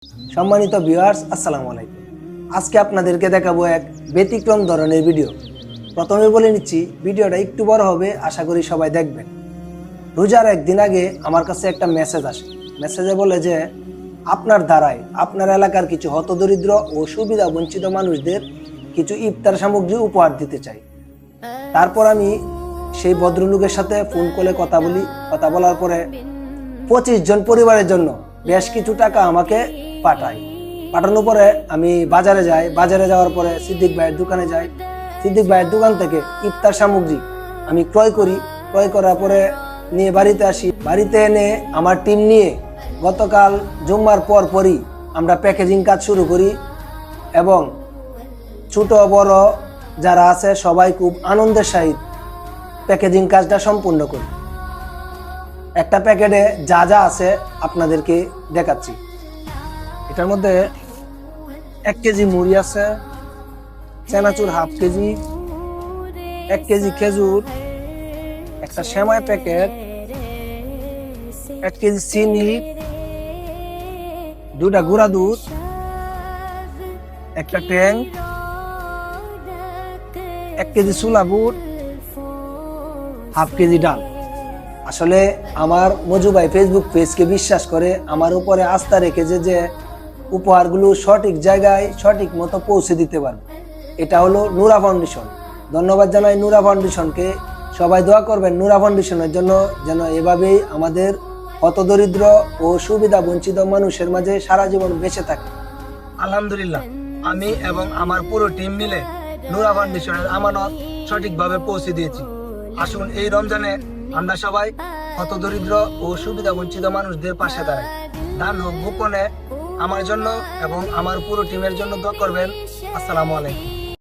সম্মানিত ভিউয়ার্স, আসসালামু আলাইকুম। আজকে আপনাদেরকে দেখাবো এক ব্যতিক্রম ধরনের ভিডিও। প্রথমে বলে নিচ্ছি, ভিডিওটা একটু বড় হবে, আশা করি সবাই দেখবেন। রোজার একদিন আগে আমার কাছে একটা মেসেজ আসে। মেসেজে বলে যে আপনার দ্বারায় আপনার এলাকার কিছু হতদরিদ্র ও সুবিধা বঞ্চিত মানুষদের কিছু ইফতার সামগ্রী উপহার দিতে চাই। তারপর আমি সেই ভদ্রলোকের সাথে ফোন কলে কথা বলার পরে 25 জন পরিবারের জন্য বেশ কিছু টাকা আমাকে পাঠানোর পরে আমি বাজারে যাই। বাজারে যাওয়ার পরে সিদ্দিক ভাইয়ের দোকানে যাই। সিদ্দিক ভাইয়ের দোকান থেকে ইফতার সামগ্রী আমি ক্রয় করার পরে নিয়ে বাড়িতে আসি। বাড়িতে এনে আমার টিম নিয়ে গতকাল জুম্মার পরই আমরা প্যাকেজিং কাজ শুরু করি এবং ছোট বড় যারা আছে সবাই খুব আনন্দের সহিত প্যাকেজিং কাজটা সম্পূর্ণ করি। একটা প্যাকেটে যা যা আছে আপনাদেরকে দেখাচ্ছি। এটার মধ্যে 1 কেজি মুড়ি আছে, চানাচুর হাফ কেজি, 1 কেজি খেজুর, একটা সেমাই প্যাকেট, 1 কেজি চিনি, 2টা গুঁড়া দুধ, একটা ট্যাং, 1 কেজি ছোলা বুট, হাফ কেজি ডাল। আসলে আমার মজু ভাই ফেসবুক পেজকে বিশ্বাস করে আমার উপরে আস্থা রেখেছে যে উপহারগুলো সঠিক জায়গায় সঠিক মতো পৌঁছে দিতে পারবে। এটা হলো নুরা ফাউন্ডেশন। ধন্যবাদ জানাই নুরা ফাউন্ডেশনকে। সবাই দোয়া করবেন নুরা ফাউন্ডেশনের জন্য, যেন এভাবেই আমাদের হতদরিদ্র ও সুবিধা বঞ্চিত মানুষের মাঝে সারা জীবন বেঁচে থাকে। আলহামদুলিল্লাহ, আমি এবং আমার পুরো টিম মিলে নুরা ফাউন্ডেশনের আমানত সঠিকভাবে পৌঁছে দিয়েছি। আসুন এই রমজানে আমরা সবাই হতদরিদ্র ও সুবিধা বঞ্চিত মানুষদের পাশে দাঁড়াই। দান হোক গোপনে। আমার জন্য এবং আমার পুরো টিমের জন্য দোয়া করবেন। আসসালামু আলাইকুম।